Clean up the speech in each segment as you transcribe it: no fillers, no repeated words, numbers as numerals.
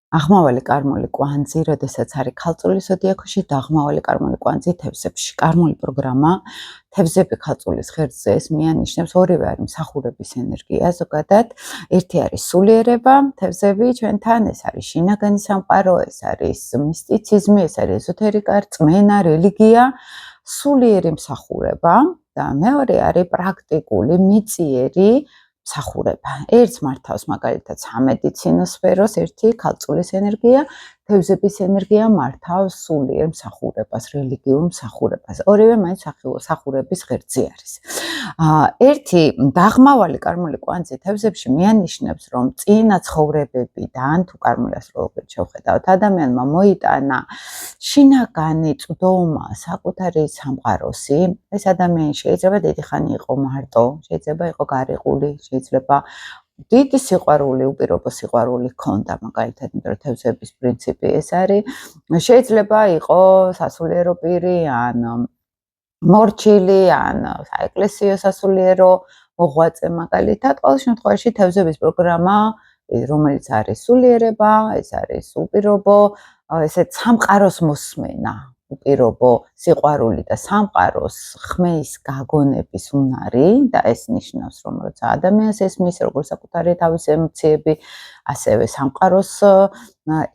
აღმავალი კარმული კვანძი, როდესაც არის ქალწულის ზოდიაქოში და აღმავალი კარმული კვანძი თევზებში. კარმული პროგრამა თევზები ქალწულის ღერძზე ეს მიანიშნებს ორივე არის მსახურების ენერგია ზოგადად. ერთი არის სულიერება, თევზები ჩვენთან, ეს არის შინაგანი სამყარო, ეს არის მისტიციზმი, ეს არის ეზოთერიკა, რწმენა, რელიგია, სულიერი მსახურება და მეორე არის პრაქტიკული, მიწიერი მსახურება. ერთს მართავს მაგალითად სამედიცინო სფეროს, ერთი ქალწულის ენერგია, თევზების ენერგია მართავს სულიერ მსახურებას, რელიგიურ მსახურებას. ორივე მაინც მსახურების ღერძი არის. ერთი დაღმავალი კარმული კვანძი თევზებში მიანიშნებს, რომ წინა ცხოვრებებიდან თუ კარმული ასტროლოგიით შევხედავთ, ადამიანმა მოიტანა შინაგანი წვდომა, საკუთარი სამყაროსი. ეს ადამიანი შეიძლება დიდი ხანი იყო მარტო, შეიძლება იყო გარიყული, შეიძლება დიდი სიყვარული, უპირობო სიყვარული ჰქონდა, მაგალითად, იმიტომ რომ თევზების პრინციპი ეს არის. შეიძლება იყო სასულიერო პირი, ან მორჩილი, ან საეკლესიო სასულიერო მოღვაწე, მაგალითად, ყოველ შემთხვევაში თევზების პროგრამა, რომელიც არის სულიერება, ეს არის უპირობო, ესეთ სამყაროს მოსმენა, უპირობო სიყვარული და სამყაროს ხმის გაგონების უნარი და ეს ნიშნავს, რომ როცა ადამიანს ესმის, როგორც საკუთარი თავის ემოციები, ასევე სამყაროს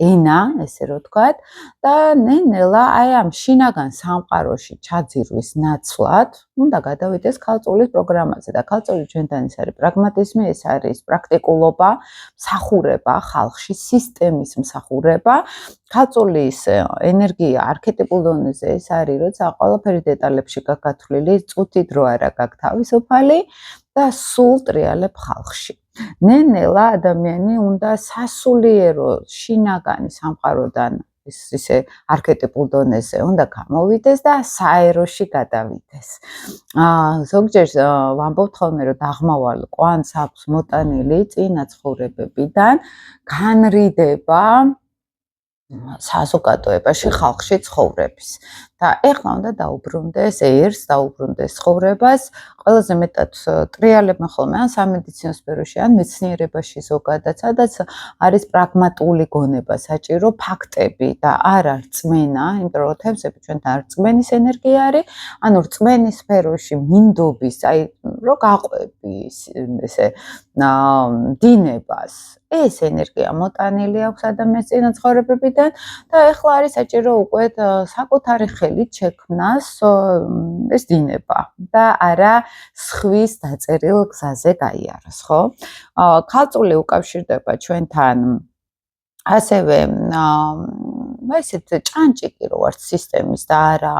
ენა, ესე რომ ვთქვათ, და ნელ-ნელა აი ამ შინაგან სამყაროში ჩაძირვის ნაცვლად უნდა გადავიდეს ქალწულის პროგრამაზე და ქალწული ჩვენთან ეს არის პრაგმატიზმი, ეს არის პრაქტიკულობა, მსახურება ხალხში, სისტემის მსახურება. ქალწულის ენერგია არქეტიპულ დონეზე ეს არის, როცა ყველაფერი დეტალებში გაგათვლილი, წუთი დრო არა გაქვს თავისუფალი და სულ ტრიალებ ხალხში. ნელ-ნელა ადამიანი უნდა სასულიერო შინაგანი სამყაროდან ისე არქეტიპულ დონეზე უნდა გამოვიდეს და საეროში გადავიდეს. ზოგჯერ ვამბობთ ხოლმე, რომ დაღმავალ კვანძს აქვს მოტანილი წინა ცხოვრებებიდან განრიდება საზოგადოებაში, ხალხში ცხოვრების. და ეხლა უნდა დაუბრუნდეს ერს, დაუბრუნდეს ცხოვრებას. ყველაზე მეტად ტრიალებმა ხოლმე ან სამედიცინო სფეროში, ან მეცნიერებაში ზოგადად, სადაც არის პრაგმატული გონება საჭირო, ფაქტები და არა რწმენა, იმიტომ რომ თევზები ჩვენთან რწმენის ენერგია არის, ანუ რწმენის სფეროში მინდობის, აი რომ გაყვები ესე დინებას. ეს ენერგია მოტანილი აქვს ადამიანის წინა ცხოვრებებიდან და ეხლა არის საჭირო უკვე საკუთარი ხელით შექმნას ეს დინება და არა სხვის დაწერილ გზაზე გაიაროს, ხო? ქალწული უკავშირდება ჩვენთან ასევე ესეთ ჭანჭიკი რო ვართ სისტემის და არა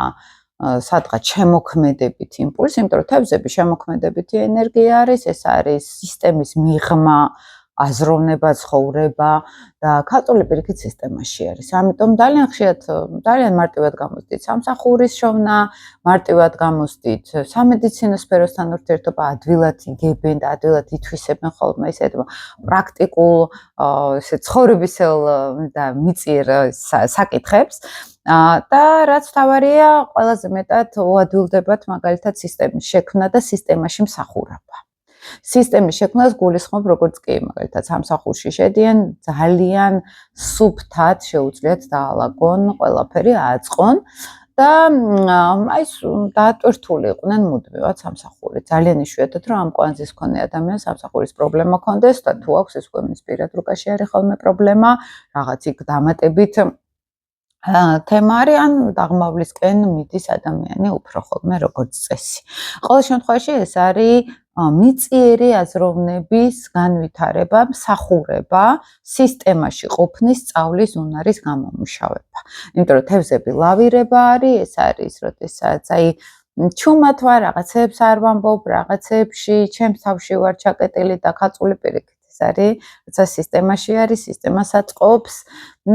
სადღაც შემოქმედებით იმპულსი, იმიტომ რომ თევზები შემოქმედებითი ენერგია არის, ეს არის სისტემის მიღმა, აზროვნება, ცხოვრება და ქალწული პირიქით სისტემაში არის. ამიტომ ძალიან ხშირად, ძალიან მარტივად გამოსდით სამსახურის შოვნა, მარტივად გამოსდით სამედიცინო სფეროსთან ურთიერთობა, ადვილად იგებენ და ადვილად ითვისებენ ხოლმე ისეთ პრაქტიკულ, ესე ცხოვრებისელ და მიწიერ საკითხებს. და რაც თავარია, ყველაზე მეტად უადვილდებათ მაგალითად სისტემის შექმნა და სისტემაში მსახურება. სისტემის შექმნას გულისხმობ, როგორც კი მაგალითად სამსახურში შედიან, ძალიან სუფთად შეუძლიათ დაალაგონ, ყველაფერი აწყონ და აი დაატვირთული იყვნენ მუდმივად სამსახური. ძალიან იშვიათად რომ ამ კვანძის მქონე ადამიანს სამსახურის პრობლემა ჰქონდეს და თუ აქვს ეს გვემის პირად რუკაში არის ხოლმე პრობლემა, რაღაც იქ დამატებით თემა არის, ან დაღმავლისკენ მიდის ადამიანი უფრო ხოლმე როგორც წესი. ყოველ შემთხვევაში ეს არის მიწიერი აზროვნების განვითარება, მსახურება, სისტემაში ყოფნის სწავლის უნარის გამომუშავება. იმიტომ რომ თევზები ლავირება არის, ეს არის, როდესაც აი ჩუმად ვარ, რაღაცებს არ ვამბობ, რაღაცებში ჩემს თავში ვარ ჩაკეტილი და ქალწული პირიქით ეს არის, როცა სისტემაში არის, სისტემას აწყობს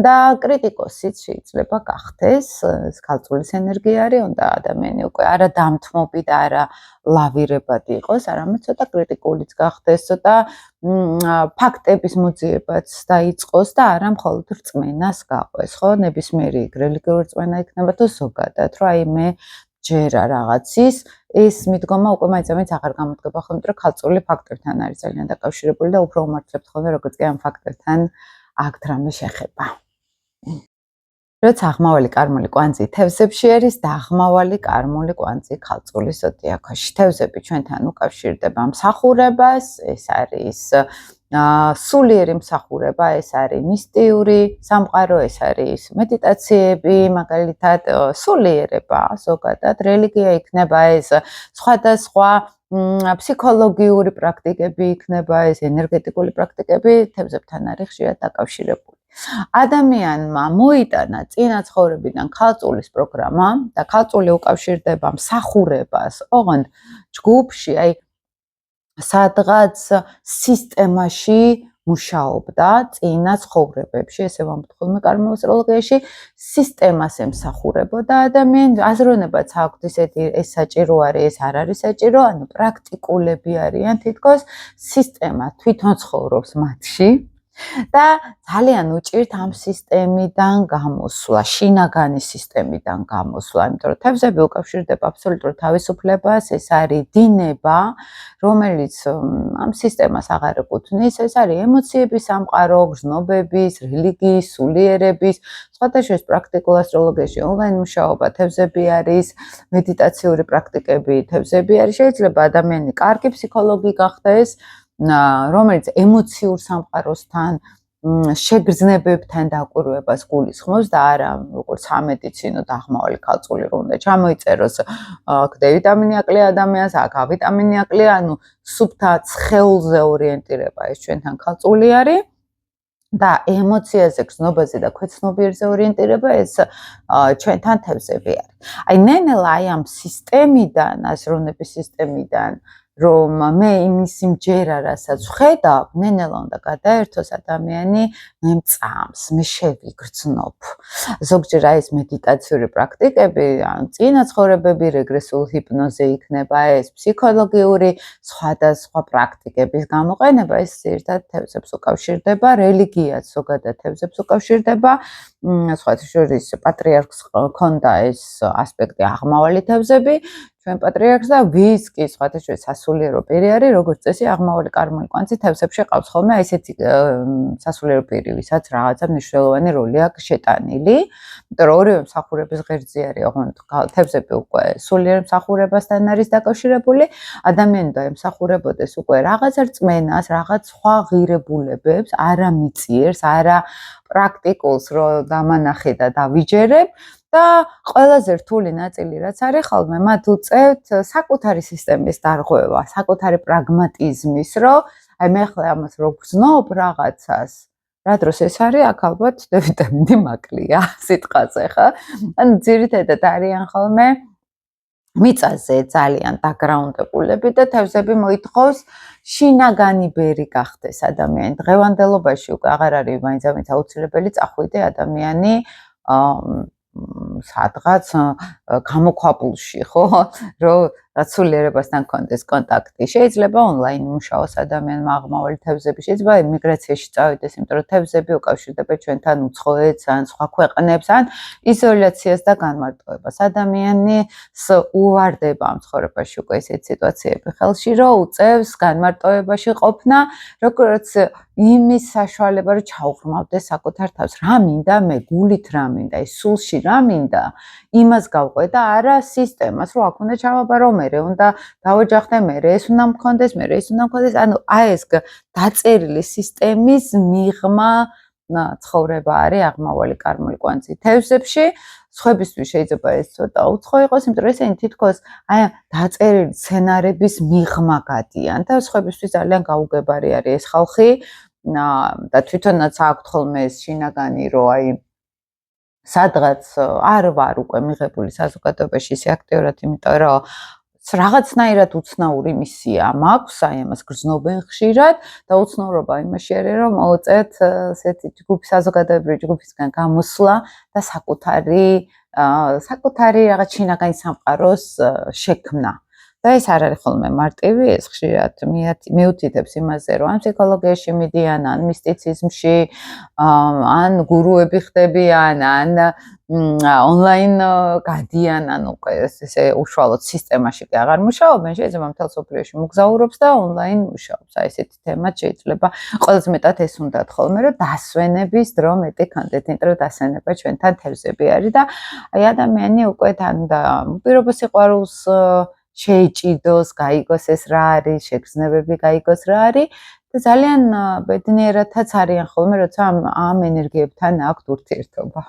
და კრიტიკოსიც შეიძლება გახდეს, ეს ქალწულის ენერგია არის, უნდა ადამიანი უკვე არა დამთმობი და არა ლავირებადი იყოს, არამედ ცოტა კრიტიკულიც გახდეს, ცოტა ფაქტების მოძიებაც დაიწყოს და არა მხოლოდ რწმენას გაყვეს, ხო? ნებისმიერი რელიგიური რწმენა იქნება თუ ზოგადად, რომ აი მე ჯერა რაღაცის ეს მიდგომა უკვე მაინც აღარ გამოდგება ხოლმე, რომ ქალწული ფაქტებთან არის ძალიან დაკავშირებული და უფრო უმართლებთ ხოლმე, როგორც კი ამ ფაქტებთან აქ დრამე შეხება. როცა აღმავალი კარმული კვანძი თევზებში არის და აღმავალი კარმული კვანძი ქალწულის ზოდიაქოში. თევზები ჩვენთან უკავშირდება მსახურებას, ეს არის სულიერი მსახურება, ეს არის მისტიური სამყარო, ეს არის მედიტაციები, მაგალითად სულიერება, ზოგადად რელიგია იქნება ეს, სხვადასხვა ფსიქოლოგიური პრაქტიკები იქნება ეს, ენერგეტიკული პრაქტიკები თევზებთან არის ხშირად დაკავშირებული. ადამიანმა მოიტანა წინა ცხოვრებიდან ქალწულის პროგრამა და ქალწული უკავშირდება მსახურებას, ოღონდ ჯგუფში, აი სადღაც სისტემაში მუშაობდა წინა ცხოვრებებში, ესე ვამბობთ ხოლმე კარმულ ასტროლოგიაში, სისტემას ემსახურებოდა ადამიანი, აზროვნებაც აქვთ ისეთი, ეს საჭირო არის, ეს არ არის საჭირო, ანუ პრაქტიკულები არიან თითქოს, სისტემა თვითონ ცხოვრობს მათში. და ძალიან უჭირთ ამ სისტემიდან გამოსვლა, შინაგანი სისტემიდან გამოსვლა, იმიტომ რომ თევზები უკავშირდება აბსოლუტურ თავისუფლებას, ეს არის დინება, რომელიც ამ სისტემას აღარ ეკუთვნის, ეს არის ემოციების სამყარო, გრძნობების, რელიგიის, სულიერების, სხვადასხვა პრაქტიკულ ასტროლოგიაში ონლაინ მუშაობა თევზები არის, მედიტაციური პრაქტიკები თევზები არის, შეიძლება ადამიანი კარგი ფსიქოლოგი გახდეს, რომელიც ემოციურ სამყაროსთან შეგრძნებებთან დაკვირვებას გულისხმობს და არა როგორც სამედიცინო და აღმავალი ქალწული რომ უნდა ჩამოიწეროს აქ D ვიტამინი აკლია ადამიანს, აქ A ვიტამინი აკლია, ანუ სუფთა ცხეულზე ორიენტირება ეს ჩვენთან ქალწული არის. და ემოციაზე, გრძნობაზე და ქვეცნობიერზე ორიენტირება ეს ჩვენთან თევზები არის. აი ნენელა აი ამ სისტემიდან, აზროვნების სისტემიდან რომ მე იმის იმჯერა, რასაც ვხედავ, ნენელა უნდა გადაერთოს ადამიანი, მე მწამს, მე შევიგრძნობ. ზოგჯერ აი ეს მედიტაციური პრაქტიკები, ან წინა ცხოვრებები, რეგრესულ ჰიპნოზე იქნება ეს, ფსიქოლოგიური სხვადასხვა პრაქტიკების გამოყენება, ეს ერთად თევზებს უკავშირდება, რელიგიაც ზოგადად თევზებს უკავშირდება, სხვათა შორის პატრიარქს ჰქონდა ეს ასპექტი აღმავალი თევზები, ჩვენ პატრიარქს და ვის კი სხვათა შორის სასულიერო პირი არის, როგორც წესი აღმავალი კარმული კვანძი თევზებში ყავს ხოლმე, აი ესეთი სასულიერო პირი, ვისაც რაღაცა მნიშვნელოვანი როლი აქვს შეტანილი, იმიტომ რომ ორივე მსახურების ღერძი არის, ოღონდ თევზები უკვე სულიერ მსახურებასთან არის დაკავშირებული, ადამიანი და ემსახურებოდეს უკვე რაღაც რწმენას, რაღაც სხვა ღირებულებებს, არა მიწიერს, არა პრაქტიკულს, რომ დამანახე და დავიჯერებ. და ყველაზე რთული ნაწილი რაც არის ხოლმე მათ უწევთ საკუთარი სისტემის დარღვევა, საკუთარი პრაგმატიზმის, რომ აი მე ხლა ამას რო გრძნობ რაღაცას, რა დროს ეს არის, აქ ალბათ D ვიტამინი მაკლია სიტყვაზე, ხო? ანუ ძირითადად არიან ხოლმე მიწაზე ძალიან დაგრაუნდებულები და თევზები მოითხოვს შინაგანი ბერი გახდეს ადამიანი. დღევანდელობაში უკვე აღარ არის მაინც აუცილებელი წახვიდე ადამიანი სადღაც გამოქვაბულში, ხო, რომ სულიერებასთან კონდეს კონტაქტი. შეიძლება ონლაინ მუშაოს ადამიანმა აღმავალი თევზები, შეიძლება ემიგრაციაში წავიდეს, იმიტომ რომ თევზები უკავშირდება ჩვენთან უცხოეთს, ან სხვა ქვეყნებს, ან იზოლაციას და განმარტოებას. ადამიანის უვარდება ამ ცხოვრებაში უკვე ესეთი სიტუაციები ხელში, რომ უწევს განმარტოებაში ყოფნა, როგორც იმის საშუალება, რომ ჩაუღრმავდეს საკუთარ თავს. რა მინდა მე, გულით რა მინდა, ის სულში რა მინდა, იმას გავყვე და არა სისტემას, რომ აქ უნდა ჩავაბარო, მერე უნდა დავოჯახდე, მერე ეს უნდა მქონდეს, მერე ეს უნდა მქონდეს, ანუ აი ეს დაწერილი სისტემის მიღმა ცხოვრება არის აღმავალი კარმული კვანძი თევზებში. სხვებისთვის შეიძლება ეს ცოტა უცხო იყოს, იმიტომ რომ ესენი თითქოს აი დაწერილი სცენარების მიღმა გადიან და სხვებისთვის ძალიან გაუგებარი არის ეს ხალხი და თვითონაც აქვთ ხოლმე ეს შინაგანი, რომ აი სადღაც არ ვარ უკვე მიღებული საზოგადოებაში ისე აქტიურად, იმიტომ რომ რაღაცნაირად უცნაური მისია მაქვს, აი ამას გრძნობენ ხშირად და უცნაურობა იმაში არის, რომ მოუწევთ ესეთი საზოგადოებრივი ჯგუფისგან გამოსვლა და საკუთარი რაღაც შინაგანი სამყაროს შექმნა. და ეს არ არის ხოლმე მარტივი, ეს ხშირად მიუთითებს იმაზე, რომ ან ფსიქოლოგიაში მიდიან, ან მისტიციზმში, ან გურუები ხდებიან, ან ონლაინ გადიან, ან უკვე ესე უშუალოდ სისტემაში კი აღარ მუშაობენ, შეიძლება მთელ სოფლიოში მოგზაურობს და ონლაინ მუშაობს. აი ესეთი თემაც შეიძლება ყველაზე მეტად ეს უნდათ ხოლმე, რომ დასვენების დრო მეტი კონტენტი, რომ დასვენება ჩვენთან თევზები არის და აი ადამიანი უკვე თან და უპირობო სიყვარულს შეიჭიდოს, გაიგოს ეს რა არის, შეგრძნებები გაიგოს რა არის და ძალიან ბედნიერადაც არიან ხოლმე, როცა ამ ენერგიებთან აქვთ ურთიერთობა.